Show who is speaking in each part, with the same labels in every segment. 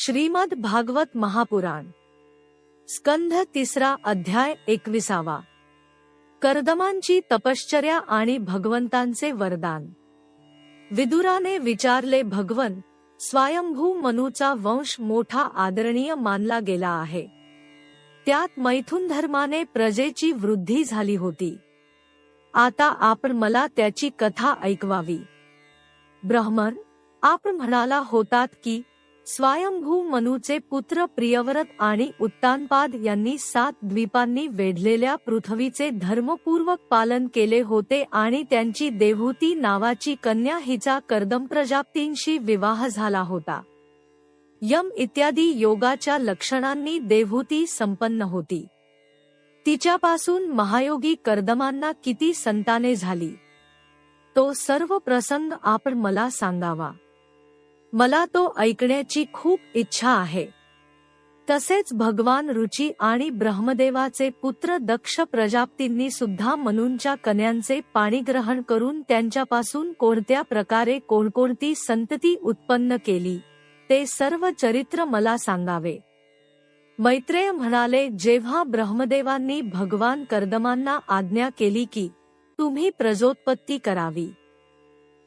Speaker 1: श्रीमद भागवत महापुराण स्कंध 3 अध्याय 21. कर्दमांची तपश्चर्या आणि भगवंतांचे वरदान. विदुराने विचारले, भगवन, स्वयंभू मनूचा वंश मोठा आदरणीय मानला गेला आहे. त्यात मैथुन धर्माने प्रजेची वृद्धी झाली होती. आता आपण मला त्याची कथा ऐकवावी. ब्राह्मण, आपण म्हणाला होतात की स्वयंभू मनूचे पुत्र प्रियव्रत आणि उत्तानपाद यांनी 7 द्वीपांनी वेढलेल्या पृथ्वीचे धर्मपूर्वक पालन केले होते आणि त्यांची देवहूती नावाची कन्या हिचा कर्दम प्रजापतींशी विवाह झाला होता. यम इत्यादी योगाच्या लक्षणांनी देवहूती संपन्न होती. तिच्यापासून महायोगी कर्दमांना किती संताने झाली, तो सर्व प्रसंग आपण मला सांगावा. मला तो ऐकण्याची खूप इच्छा आहे. तसेच भगवान रुची आणि ब्रह्मदेवाचे पुत्र दक्ष प्रजापतींनी सुद्धा मनूंच्या कन्यांचे पाणीग्रहण करून त्यांच्यापासून कोणत्या प्रकारे कोणकोणती संतती उत्पन्न केली, ते सर्व चरित्र मला सांगावे. मैत्रेय म्हणाले, जेव्हा ब्रह्मदेवांनी भगवान कर्दमांना आज्ञा केली की तुम्ही प्रजोत्पत्ती करावी,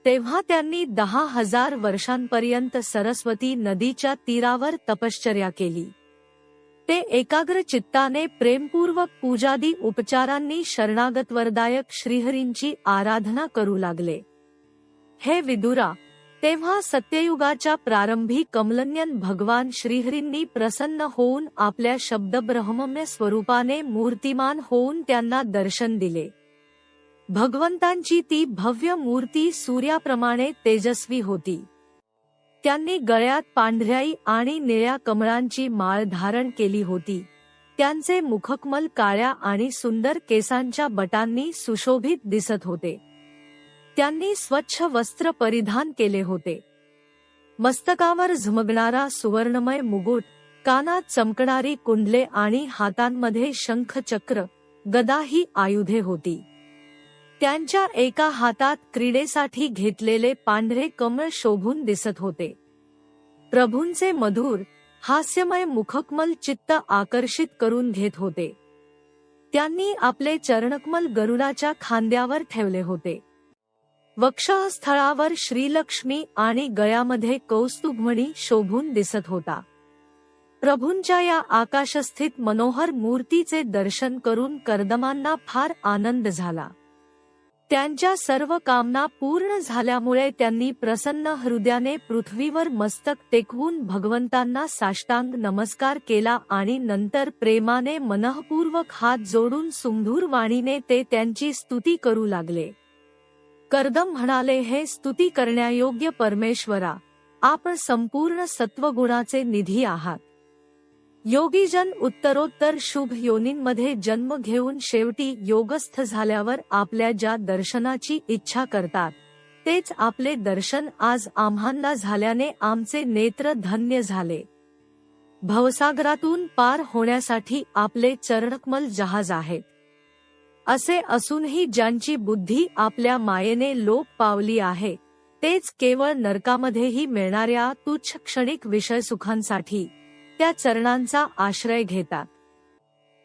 Speaker 1: तेव्हा त्यांनी 10,000 वर्षांपर्यंत सरस्वती नदीच्या तीरावर तपश्चर्या केली. ते एकाग्र चित्ताने प्रेमपूर्वक पूजादी उपचारांनी शरणागत वरदायक श्रीहरींची आराधना करू लागले. हे विदुरा, तेव्हा सत्ययुगाच्या प्रारंभी कमलनयन भगवान श्रीहरींनी प्रसन्न होऊन आपल्या शब्दब्रह्मम्य स्वरूपाने मूर्तिमान होऊन त्यांना दर्शन दिले. भगवंतांची ती भव्य मूर्ती सूर्याप्रमाणे तेजस्वी होती. त्यांनी गळ्यात पांढऱ्याई आणि निळ्या कमळांची माळ धारण केली होती. त्यांचे मुखकमल काळ्या आणि सुंदर केसांच्या बटांनी सुशोभित दिसत होते. त्यांनी स्वच्छ वस्त्र परिधान केले होते. मस्तकावर झुमगणारा सुवर्णमय मुकुट, कानात चमकणारी कुंडले आणि हातांमध्ये शंख चक्र गदा ही आयुधे होती. त्यांच्या एका हातात क्रीडेसाठी घेतलेले पांढरे कमळ शोभून दिसत होते. प्रभूंचे मधुर हास्यमय मुखकमल चित्त आकर्षित करून घेत होते. त्यांनी आपले चरणकमल गरुडाच्या खांद्यावर ठेवले होते. वक्षस्थळावर श्रीलक्ष्मी आणि गळ्यामध्ये कौस्तुभमणी शोभून दिसत होता. प्रभूंच्या या आकाशस्थित मनोहर मूर्तीचे दर्शन करून कर्दमांना फार आनंद झाला. त्यांच्या सर्व कामना पूर्ण झाल्यामुळे त्यांनी प्रसन्न हृदयाने पृथ्वीवर मस्तक टेकवून भगवंतांना साष्टांग नमस्कार केला आणि नंतर प्रेमाने मनःपूर्वक हात जोडून सुमधुर वाणीने ते त्यांची स्तुती करू लागले. कर्दम म्हणाले, हे स्तुती करण्यायोग्य परमेश्वरा, आपण संपूर्ण सत्वगुणाचे निधी आहात. योगीजन उत्तरोत्तर शुभ योनींमध्ये जन्म घेऊन शेवटी योगस्थ झाल्यावर आपल्या ज्या दर्शनाची इच्छा करतात, तेच आपले दर्शन आज आम्हांना झाल्याने आमचे नेत्र धन्य झाले. भवसागरातून पार होण्यासाठी आपले चरणकमल जहाज आहेत. असे असूनही ज्यांची बुद्धी आपल्या मायेने लोप पावली आहे, तेच केवळ नरकामध्येही मिळणाऱ्या तुच्छ क्षणिक विषयसुखांसाठी त्या चरणांचा आश्रय घेतात.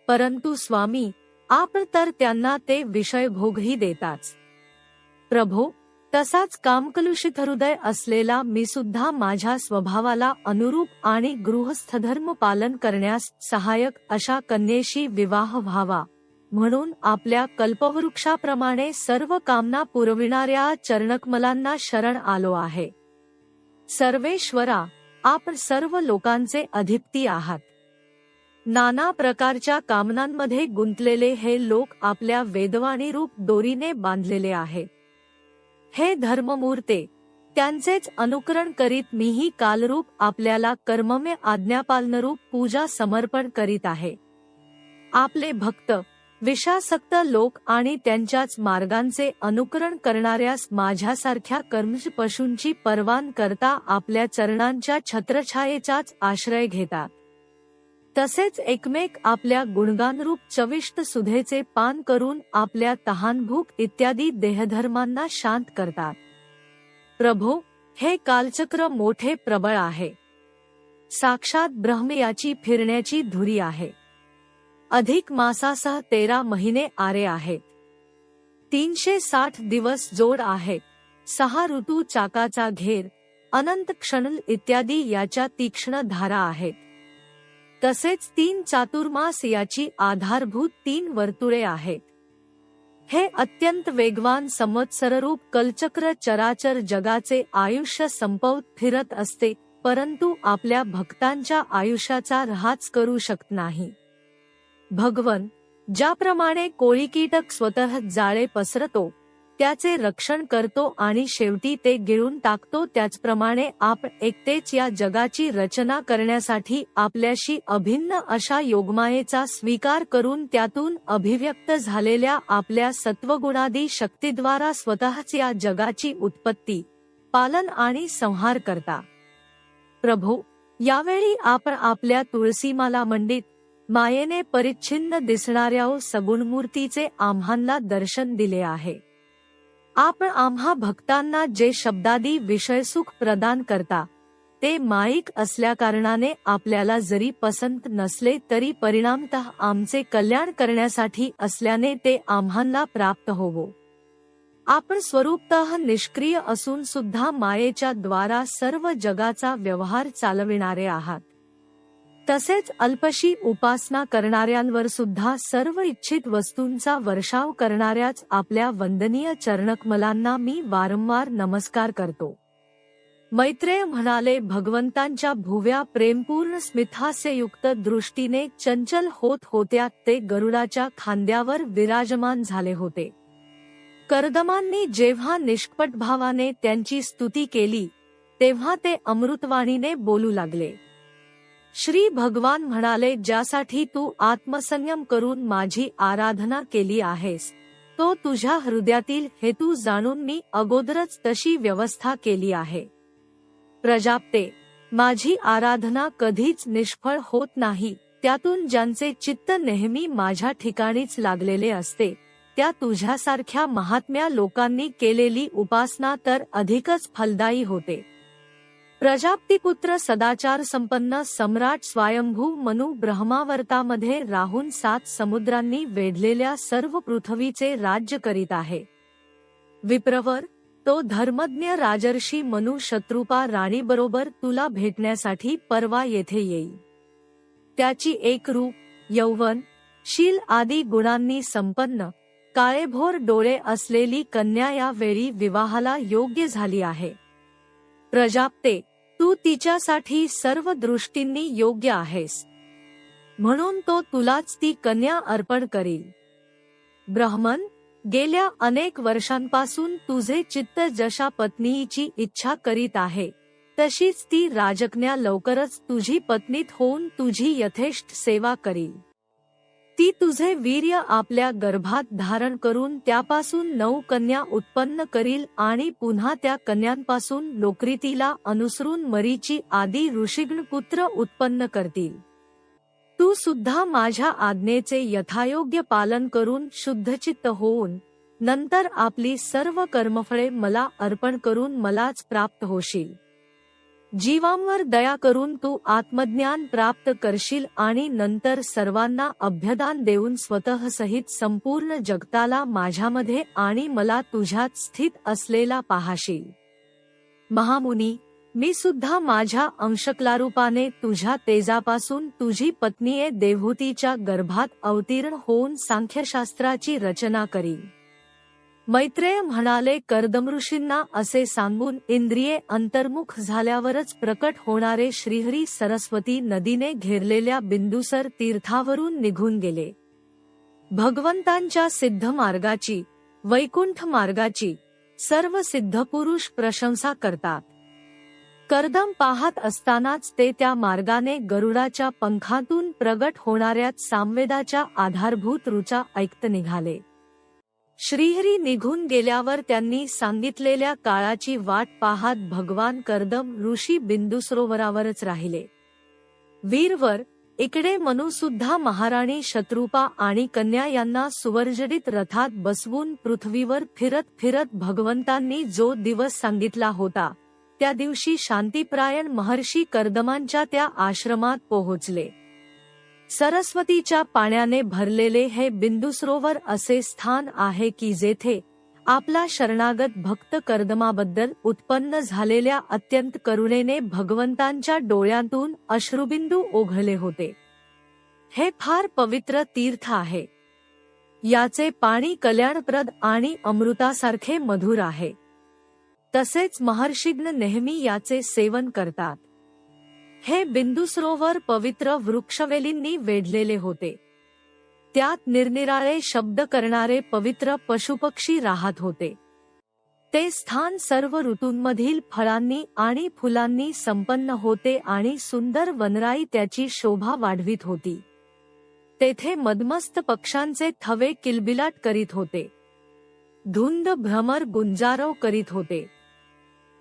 Speaker 1: परंतु स्वामी, आपण तर त्यांना ते विषय भोगही देताच. प्रभो, तसाच कामकलुषित हृदय असलेला मी सुद्धा माझ्या स्वभावाला अनुरूप आणि गृहस्थधर्म पालन करण्यास सहायक अशा कन्येशी विवाह व्हावा म्हणून आपल्या कल्पवृक्षाप्रमाणे सर्व कामना पुरविणाऱ्या चरणकमलांना शरण आलो आहे. सर्वेश्वरा, आपण सर्व लोकांचे अधिपती आहात. नाना प्रकारच्या कामनांमध्ये गुंतलेले हे लोक आपल्या वेदवाणी रूप दोरीने बांधलेले आहेत. हे धर्ममूर्ते, त्यांचेच अनुकरण करीत मीही कालरूप आपल्याला कर्ममय आज्ञापालनरूप पूजा समर्पण करीत आहे. आपले भक्त विषासक्त लोक आणि त्यांच्याच मार्गांचे अनुकरण करणाऱ्यास माझ्यासारख्या कर्मश पशूंची पर्वान करता आपल्या चरणांच्या छत्रछायेचाच आश्रय घेतात. तसेच एकमेक आपल्या गुणगानरूप चविष्ट सुधेचे पान करून आपल्या तहानभूक इत्यादी देहधर्मांना शांत करतात. प्रभो, हे कालचक्र मोठे प्रबळ आहे. साक्षात ब्रह्म याची फिरण्याची धुरी आहे. अधिक मासासह 13 महिने आरे आहेत. 360 दिवस जोड आहेत. 6 ऋतू चाकाचा घेर, अनंत क्षण इत्यादी याच्या तीक्ष्ण धारा आहेत. तसेच 3 चातुर्मास याची आधारभूत 3 वर्तुळे आहेत. हे अत्यंत वेगवान संवत्सररूप कलचक्र चराचर जगाचे आयुष्य संपवत फिरत असते, परंतु आपल्या भक्तांच्या आयुष्याचा ऱ्हास करू शकत नाही. भगवन ज्याप्रमाणे कोळी कीटक स्वतः जाळे पसरतो, त्याचे रक्षण करतो आणि शेवटी ते गिळून टाकतो, त्याचप्रमाणे आपण एकटेच या जगाची रचना करण्यासाठी आपल्याशी अभिन्न अशा योगमायेचा स्वीकार करून त्यातून अभिव्यक्त झालेल्या आपल्या सत्वगुणादी शक्तीद्वारा स्वतःच या जगाची उत्पत्ती, पालन आणि संहार करता. प्रभो, यावेळी आपण आपल्या तुळसीमाला मंडित मायेने परिच्छिन्न दिसणाऱ्या सगुणमूर्तीचे आम्हांना दर्शन दिले आहे. आपण आम्हा भक्तांना जे शब्दादी विषयसुख प्रदान करता, ते माईक असल्याकारणाने आपल्याला जरी पसंत नसले तरी परिणामतः आमचे कल्याण करण्यासाठी असल्याने ते आम्हांना प्राप्त होवो. आपण स्वरूपतः निष्क्रिय असून सुद्धा मायेच्या द्वारा सर्व जगाचा व्यवहार चालविणारे आहात. तसेच अल्पशी उपासना करणाऱ्यांवर सुद्धा सर्व इच्छित वस्तूंचा वर्षाव करणाऱ्याच आपल्या वंदनीय चरणकमलांना मी वारंवार नमस्कार करतो. मैत्रेय म्हणाले, भगवंतांच्या भुव्या प्रेमपूर्ण स्मितहास्ययुक्त दृष्टीने चंचल होत होत्या ते गरुडाच्या खांद्यावर विराजमान झाले होते. कर्दमांनी जेव्हा निष्कपट भावाने त्यांची स्तुती केली, तेव्हा ते अमृतवाणीने बोलू लागले. श्री भगवान म्हणाले, ज्यासाठी तू आत्मसंयम करून माझी आराधना केली आहेस, तो तुझ्या हृदयातील हेतू जाणून मी अगोदरच तशी व्यवस्था केली आहे. प्रजापते, माझी आराधना कधीच निष्फळ होत नाही. त्यातून ज्यांचे चित्त नेहमी माझ्या ठिकाणीच लागलेले असते, त्या तुझ्यासारख्या महात्म्या लोकांनी केलेली उपासना तर अधिकच फलदायी होते. प्रजापतिपुत्र सदाचार संपन्न सम्राट स्वयंभू मनु ब्रह्मावर्तामध्ये राहून 7 समुद्रांनी वेढलेल्या सर्व पृथ्वीचे राज्य करीत आहे. विप्रवर, तो धर्मज्ञ राजर्षी मनु शत्रुपा राणीबरोबर तुला भेटण्यासाठी परवा येथे येईल. त्याची एक रूप, यौवन, शील आदी गुणांनी संपन्न, काळेभोर डोळे असलेली कन्या या वेळी विवाहाला योग्य झाली आहे. प्रजापते, तू तिच्यासाठी सर्व दृष्टींनी योग्य आहेस, म्हणून तो तुलाच ती कन्या अर्पण करील. ब्राह्मण, गेल्या अनेक वर्षांपासून तुझे चित्त जशा पत्नीची इच्छा करीत आहे, तशीच ती राजकन्या लवकरच तुझी पत्नीत होऊन तुझी यथेष्ट सेवा करील. ती तुझे वीर्य आपल्या गर्भात धारण करून त्यापासून 9 कन्या उत्पन्न करील आणि पुन्हा त्या कन्यांपासून लोकरीतीला अनुसरून मरीची आदी ऋषिगण पुत्र उत्पन्न करतील. तू सुद्धा माझ्या आज्ञेचे यथायोग्य पालन करून शुद्धचित्त होऊन नंतर आपली सर्व कर्मफळे मला अर्पण करून मलाच प्राप्त होशील. जीवांवर दया करून तू आत्मज्ञान प्राप्त करशील आणि नंतर सर्वांना अभ्यदान देऊन स्वतः सहित संपूर्ण जगताला माझ्यामध्ये आणि मला तुझ्यात स्थित असलेला पाहशील. महामुनी, मी सुद्धा माझ्या अंशकलारूपाने तुझ्या तेजापासून तुझी पत्नीये देवहूतीच्या गर्भात अवतीर्ण होऊन सांख्यशास्त्राची रचना करीन. मैत्रेय म्हणाले, कर्दमऋषींना असे सांगून इंद्रिये अंतर्मुख झाल्यावरच प्रकट होणारे श्रीहरी सरस्वती नदीने घेरलेल्या बिंदुसर तीर्थावरून निघून गेले. भगवंतांच्या सिद्ध मार्गाची, वैकुंठ मार्गाची सर्व सिद्धपुरुष प्रशंसा करतात. कर्दम पाहत असतानाच ते त्या मार्गाने गरुडाच्या पंखातून प्रगट होणाऱ्या सामवेदाच्या आधारभूत ऋचा ऐकत निघाले. श्रीहरी निघून गेल्यावर त्यांनी सांगितलेल्या काळाची वाट पाहत भगवान कर्दम ऋषी बिंदुसरोवरावरच राहिले. वीरवर, इकडे मनु सुद्धा महाराणी शत्रुपा आणि कन्या यांना सुवर्जडित रथात बसवून पृथ्वीवर फिरत फिरत भगवंतांनी जो दिवस सांगितला होता, त्या दिवशी शांतिप्रायण महर्षी कर्दमांच्या त्या आश्रमात पोहोचले. सरस्वतीच्या पाण्याने भरलेले हे बिंदुसरोवर असे स्थान आहे की जेथे आपला शरणागत भक्त कर्दमाबद्दल उत्पन्न झालेल्या अत्यंत करुणेने भगवंतांच्या डोळ्यांतून अश्रुबिंदू ओघळले होते. हे फार पवित्र तीर्थ आहे. याचे पाणी कल्याणप्रद आणि अमृतासारखे मधुर आहे. तसेच महर्षीगण नेहमी याचे सेवन करतात. हे बिंदुसरोवर पवित्र वृक्षवेलींनी वेढलेले होते. त्यात निरनिराळे शब्द करणारे पवित्र पशुपक्षी राहत होते. ते स्थान सर्व ऋतूंमधील फळांनी आणि फुलांनी संपन्न होते आणि सुंदर वनराई त्याची शोभा वाढवित होती. तेथे मदमस्त पक्ष्यांचे थवे किलबिलाट करीत होते. धुंद भ्रमर गुंजारव करीत होते.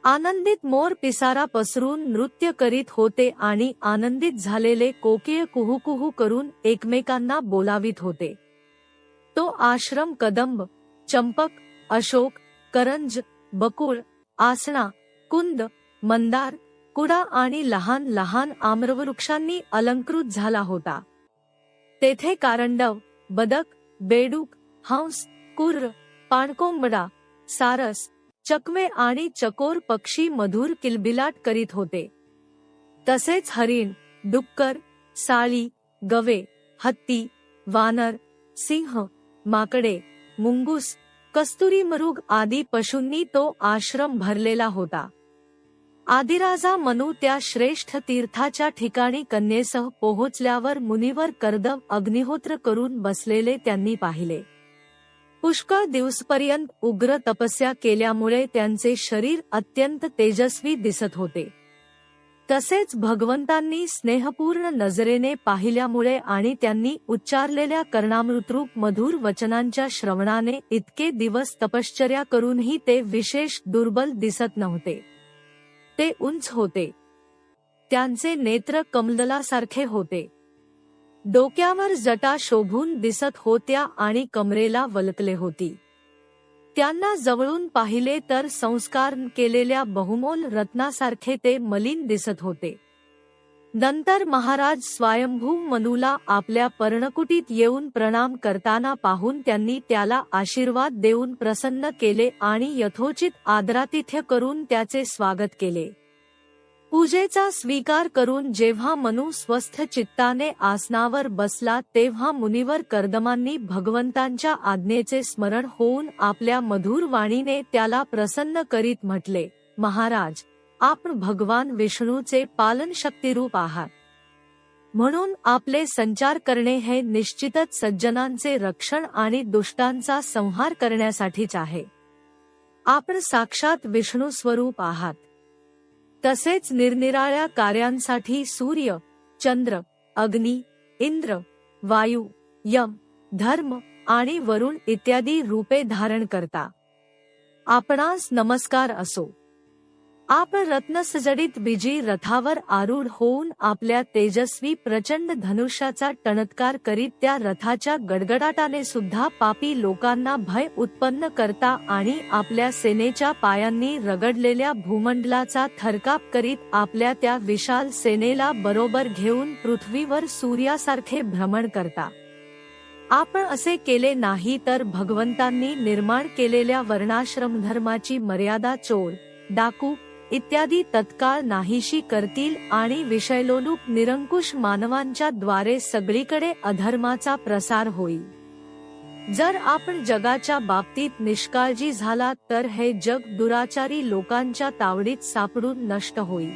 Speaker 1: आनंदित मोर पिसारा पसरून नृत्य करीत होते आणि आनंदित झालेले कोकिळ कुहूकुहू करून एकमेकांना बोलावित होते. तो आश्रम कदंब, चंपक, अशोक, करंज, बकुळ, आसना, कुंद, मंदार, कुडा आणि लहान लहान आम्रवृक्षांनी अलंकृत झाला होता. तेथे कारंडव, बदक, बेडूक, हंस, कुर्र, पाणकोंबडा, सारस, चकवे आणि चकोर पक्षी मधुर किलबिलाट करीत होते. तसेच हरिण, डुक्कर, साळी, गवे, हत्ती, वानर, सिंह, माकडे, मुंगूस, कस्तुरी मृग आदी पशूंनी तो आश्रम भरलेला होता. आदिराजा मनू त्या श्रेष्ठ तीर्थाच्या ठिकाणी कन्येसह पोहोचल्यावर मुनीवर कर्दम अग्निहोत्र करून बसलेले त्यांनी पाहिले. पुष्कळ दिवसपर्यंत उग्र तपस्या केल्यामुळे त्यांचे शरीर अत्यंत तेजस्वी दिसत होते. तसेच भगवंतांनी स्नेहपूर्ण नजरेने पाहिल्यामुळे आणि त्यांनी उच्चारलेल्या कर्णामृतरूप मधुर वचनांच्या श्रवणाने इतके दिवस तपश्चर्या करूनही ते विशेष दुर्बल दिसत नव्हते. ते उंच होते. त्यांचे नेत्र कमलदलासारखे होते. डोक्यावर जटा शोभून दिसत होत्या आणि कमरेला वलकले होती. त्यांना जवळून पाहिले तर संस्कार केलेल्या बहुमोल रत्नासारखे ते मलिन दिसत होते. नंतर महाराज स्वयंभू मनूला आपल्या पर्णकुटीत येऊन प्रणाम करताना पाहून त्यांनी त्याला आशीर्वाद देऊन प्रसन्न केले आणि यथोचित आदरातिथ्य करून त्याचे स्वागत केले. पूजेचा स्वीकार करून जेव्हा मनू स्वस्थ चित्ताने आसनावर बसला तेव्हा मुनिवर कर्दमांनी भगवंतांच्या आज्ञेचे स्मरण होऊन आपल्या मधुर वाणीने त्याला प्रसन्न करीत म्हटले, महाराज, आपण भगवान विष्णूचे पालनशक्तिरूप आहात. म्हणून आपले संचार करणे हे निश्चितच सज्जनांचे रक्षण आणि दुष्टांचा संहार करण्यासाठीच आहे. आपण साक्षात विष्णू स्वरूप आहात. तसेच निरनिराळ्या कार्यांसाठी सूर्य, चंद्र, अग्नी, इंद्र, वायू, यम, धर्म आणि वरुण इत्यादी रूपे धारण करता. आपणास नमस्कार असो. आपण रत्नसजडित बिजी रथावर आरूढ होऊन आपल्या तेजस्वी प्रचंड धनुष्याचा टणत्कार करीत त्या रथाच्या गडगडाटाने सुद्धा पापी लोकांना भय उत्पन्न करता आणि आपल्या सेनेच्या पायांनी रगडलेल्या भूमंडलाचा थरकाप करीत आपल्या त्या विशाल सेनेला बरोबर घेऊन पृथ्वीवर सूर्यासारखे भ्रमण करता. आपण असे केले नाही तर भगवंतांनी निर्माण केलेल्या वर्णाश्रम धर्माची मर्यादा चोर, डाकू इत्यादी तत्काळ नाहीशी करतील आणि विषयलोलूप निरंकुश मानवांच्या द्वारे सगळीकडे अधर्माचा प्रसार होईल. जर आपण जगाच्या बाबतीत निष्काळजी झालात तर हे जग दुराचारी लोकांच्या तावडीत सापडून नष्ट होईल.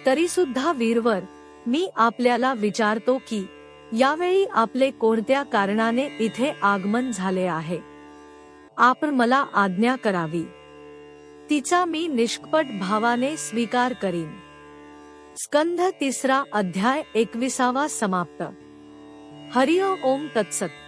Speaker 1: तरीसुद्धा वीरवर, मी आपल्याला विचारतो की यावेळी आपले कोणत्या कारणाने इथे आगमन झाले आहे. आपण मला आज्ञा करावी. तिचा मी निष्कपट भावाने स्वीकार करीन. स्कंध 3 अध्याय 21 समाप्त. हरि ओम तत्सत.